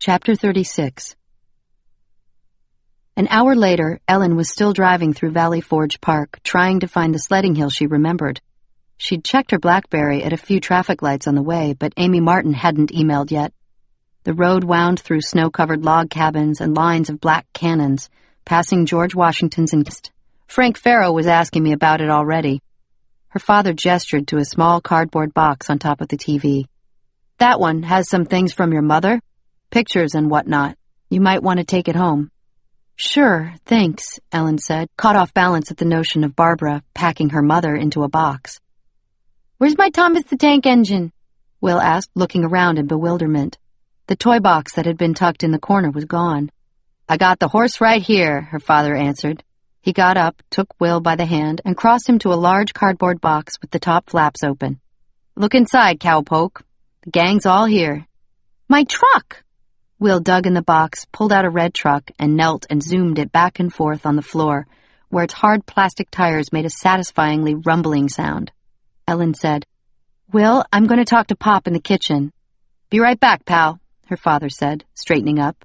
Chapter 36. An hour later, Ellen was still driving through Valley Forge Park, trying to find the sledding hill she remembered. She'd checked her BlackBerry at a few traffic lights on the way, but Amy Martin hadn't emailed yet. The road wound through snow-covered log cabins and lines of black cannons, passing George Washington's nest. Frank Farrow was asking me about it already. Her father gestured to a small cardboard box on top of the TV. That one has some things from your mother, pictures and whatnot. You might want to take it home. Sure, thanks, Ellen said, caught off balance at the notion of Barbara packing her mother into a box. Where's my Thomas the Tank Engine? Will asked, looking around in bewilderment. The toy box that had been tucked in the corner was gone. I got the horse right here, her father answered. He got up, took Will by the hand, and crossed him to a large cardboard box with the top flaps open. Look inside, cowpoke. The gang's all here. My truck! Will dug in the box, pulled out a red truck, and knelt and zoomed it back and forth on the floor, where its hard plastic tires made a satisfyingly rumbling sound. Ellen said, Will, I'm going to talk to Pop in the kitchen. Be right back, pal, her father said, straightening up.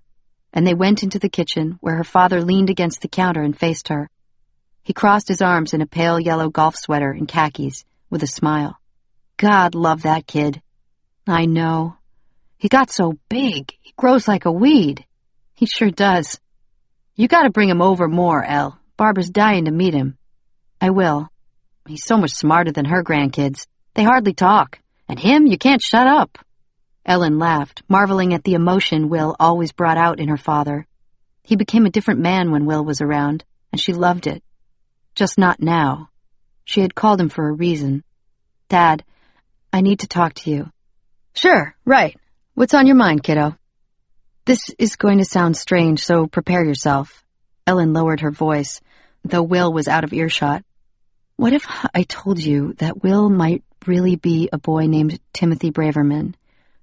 And they went into the kitchen, where her father leaned against the counter and faced her. He crossed his arms in a pale yellow golf sweater and khakis, with a smile. God love that kid. I know. He got so big. He grows like a weed. He sure does. You gotta bring him over more, Elle. Barbara's dying to meet him. I will. He's so much smarter than her grandkids. They hardly talk. And him, you can't shut up. Ellen laughed, marveling at the emotion Will always brought out in her father. He became a different man when Will was around, and she loved it. Just not now. She had called him for a reason. Dad, I need to talk to you. Sure, right. What's on your mind, kiddo? This is going to sound strange, so prepare yourself. Ellen lowered her voice, though Will was out of earshot. What if I told you that Will might really be a boy named Timothy Braverman,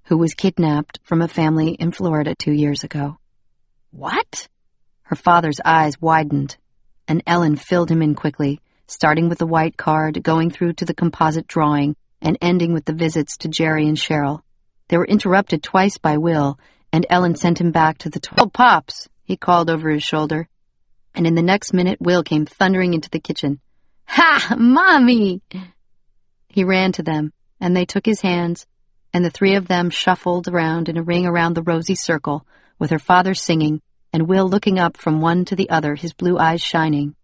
who was kidnapped from a family in Florida 2 years ago? What? Her father's eyes widened, and Ellen filled him in quickly, starting with the white card, going through to the composite drawing, and ending with the visits to Jerry and Cheryl. They were interrupted twice by Will, and Ellen sent him back to the 12 Pops, he called over his shoulder. And in the next minute, Will came thundering into the kitchen. Ha! Mommy! He ran to them, and they took his hands, and the three of them shuffled around in a ring around the rosy circle, with her father singing, and Will looking up from one to the other, his blue eyes shining.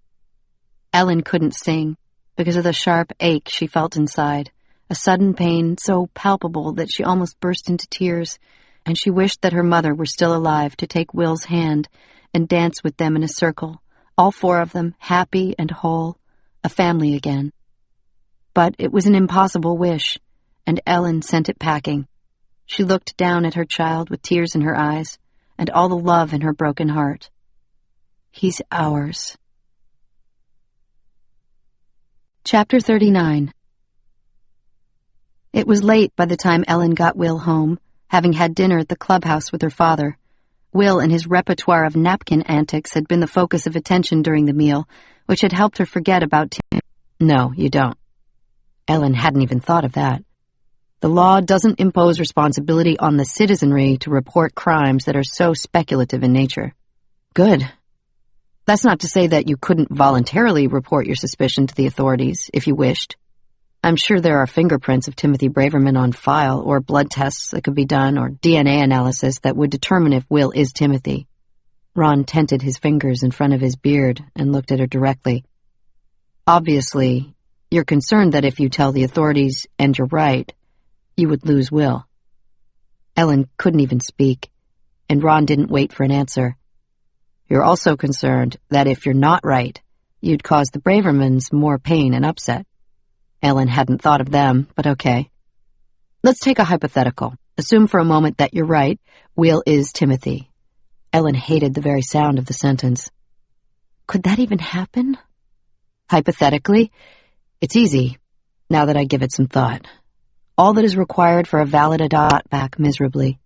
Ellen couldn't sing, because of the sharp ache she felt inside, a sudden pain so palpable that she almost burst into tears, and she wished that her mother were still alive to take Will's hand and dance with them in a circle, all four of them happy and whole, a family again. But it was an impossible wish, and Ellen sent it packing. She looked down at her child with tears in her eyes and all the love in her broken heart. He's ours. Chapter 39. It was late by the time Ellen got Will home, having had dinner at the clubhouse with her father. Will and his repertoire of napkin antics had been the focus of attention during the meal, which had helped her forget about Tim. No, you don't. Ellen hadn't even thought of that. The law doesn't impose responsibility on the citizenry to report crimes that are so speculative in nature. Good. That's not to say that you couldn't voluntarily report your suspicion to the authorities, if you wished. I'm sure there are fingerprints of Timothy Braverman on file, or blood tests that could be done, or DNA analysis that would determine if Will is Timothy. Ron tented his fingers in front of his beard and looked at her directly. Obviously, you're concerned that if you tell the authorities, and you're right, you would lose Will. Ellen couldn't even speak, and Ron didn't wait for an answer. You're also concerned that if you're not right, you'd cause the Bravermans more pain and upset. Ellen hadn't thought of them, but okay. Let's take a hypothetical. Assume for a moment that you're right. Will is Timothy. Ellen hated the very sound of the sentence. Could that even happen? Hypothetically, it's easy, now that I give it some thought. All that is required for a valid adopt back miserably.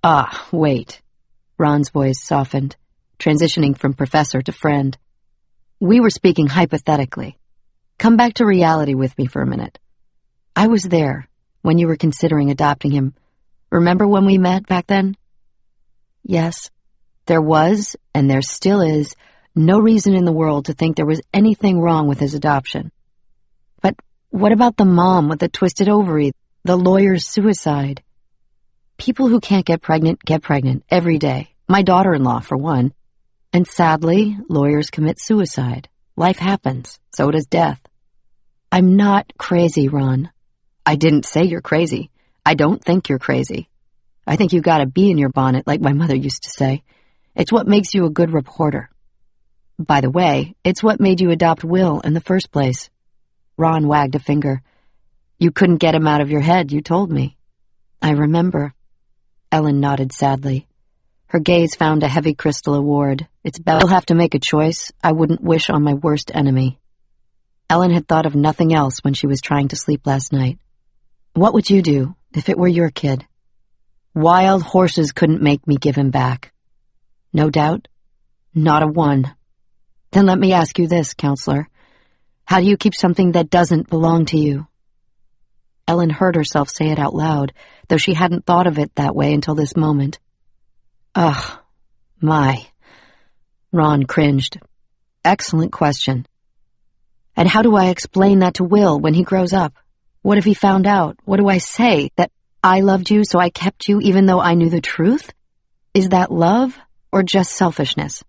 Ah, wait. Ron's voice softened, transitioning from professor to friend. We were speaking hypothetically. Come back to reality with me for a minute. I was there when you were considering adopting him. Remember when we met back then? Yes, there was, and there still is, no reason in the world to think there was anything wrong with his adoption. But what about the mom with the twisted ovary, the lawyer's suicide? People who can't get pregnant every day. My daughter-in-law, for one. And sadly, lawyers commit suicide. Life happens. So does death. I'm not crazy, Ron. I didn't say you're crazy. I don't think you're crazy. I think you gotta be in your bonnet, like my mother used to say. It's what makes you a good reporter. By the way, it's what made you adopt Will in the first place. Ron wagged a finger. You couldn't get him out of your head, you told me. I remember. Ellen nodded sadly. Her gaze found a heavy crystal award. It's I'll have to make a choice I wouldn't wish on my worst enemy. Ellen had thought of nothing else when she was trying to sleep last night. What would you do if it were your kid? Wild horses couldn't make me give him back. No doubt. Not a one. Then let me ask you this, counselor. How do you keep something that doesn't belong to you? Ellen heard herself say it out loud, though she hadn't thought of it that way until this moment. Ugh, my. Ron cringed. Excellent question. And how do I explain that to Will when he grows up? What if he found out? What do I say? That I loved you, so I kept you even though I knew the truth? Is that love or just selfishness?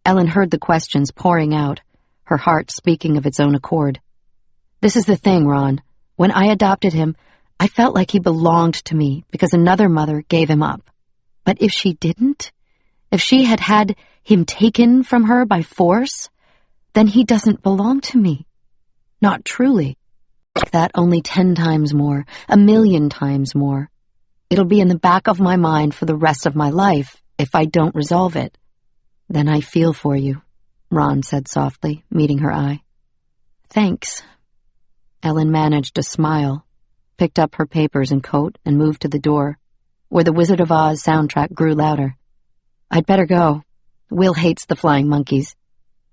Ellen heard the questions pouring out, her heart speaking of its own accord. This is the thing, Ron. When I adopted him, I felt like he belonged to me because another mother gave him up. But if she didn't, if she had had him taken from her by force, then he doesn't belong to me. Not truly. That only 10 times more, 1,000,000 times more. It'll be in the back of my mind for the rest of my life if I don't resolve it. Then I feel for you, Ron said softly, meeting her eye. Thanks. Ellen managed a smile, picked up her papers and coat, and moved to the door, where the Wizard of Oz soundtrack grew louder. I'd better go. Will hates the flying monkeys.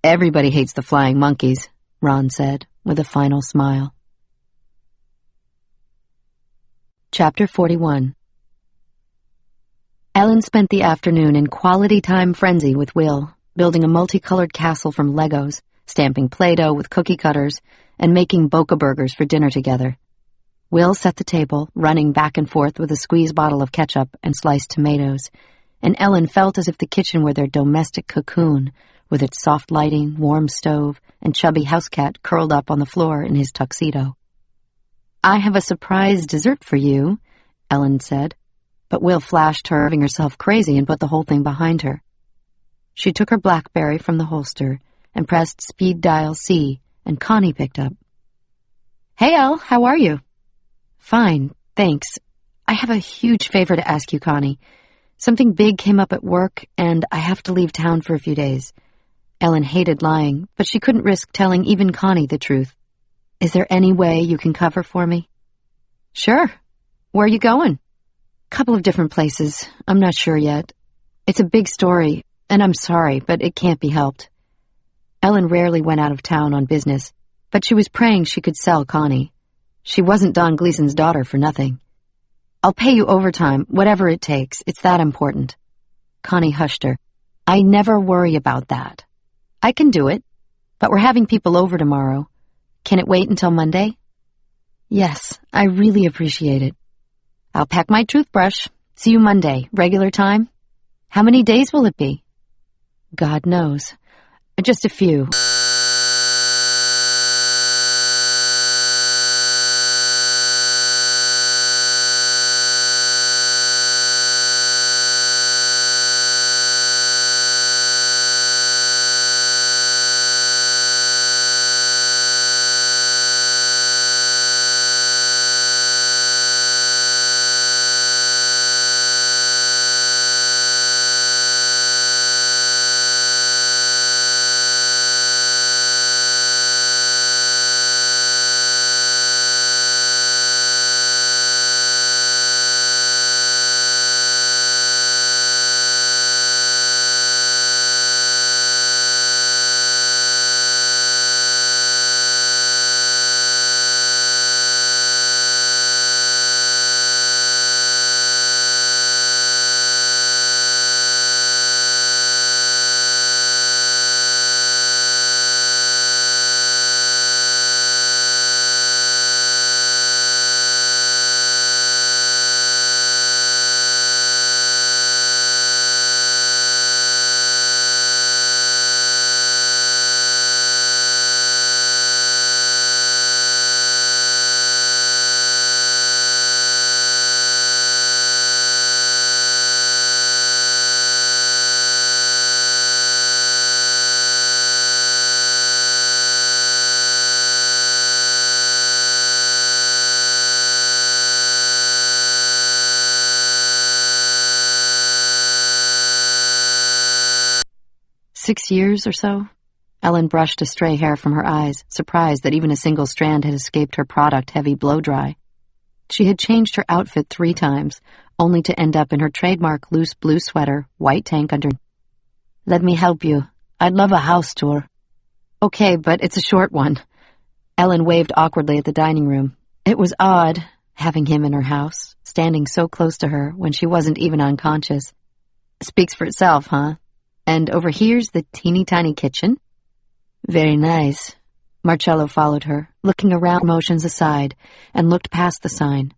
Everybody hates the flying monkeys, Ron said, with a final smile. Chapter 41. Ellen spent the afternoon in quality time frenzy with Will, building a multicolored castle from Legos, stamping Play-Doh with cookie cutters, and making Boca burgers for dinner together. Will set the table, running back and forth with a squeeze bottle of ketchup and sliced tomatoes, and Ellen felt as if the kitchen were their domestic cocoon, with its soft lighting, warm stove, and chubby housecat curled up on the floor in his tuxedo. I have a surprise dessert for you, Ellen said, but Will flashed her, driving herself crazy, and put the whole thing behind her. She took her BlackBerry from the holster and pressed speed dial C, and Connie picked up. Hey, Elle, how are you? Fine, thanks. I have a huge favor to ask you, Connie. Something big came up at work, and I have to leave town for a few days. Ellen hated lying, but she couldn't risk telling even Connie the truth. Is there any way you can cover for me? Sure. Where are you going? Couple of different places. I'm not sure yet. It's a big story, and I'm sorry, but it can't be helped. Ellen rarely went out of town on business, but she was praying she could sell Connie. She wasn't Don Gleason's daughter for nothing. I'll pay you overtime, whatever it takes. It's that important. Connie hushed her. I never worry about that. I can do it, but we're having people over tomorrow. Can it wait until Monday? Yes, I really appreciate it. I'll pack my toothbrush. See you Monday. Regular time? How many days will it be? God knows. Just a few. 6 years or so? Ellen brushed a stray hair from her eyes, surprised that even a single strand had escaped her product-heavy blow-dry. She had changed her outfit 3 times, only to end up in her trademark loose blue sweater, white tank under. Let me help you. I'd love a house tour. Okay, but it's a short one. Ellen waved awkwardly at the dining room. It was odd, having him in her house, standing so close to her when she wasn't even unconscious. Speaks for itself, huh? And over here's the teeny-tiny kitchen. Very nice. Marcello followed her, looking around, motions aside, and looked past the sign,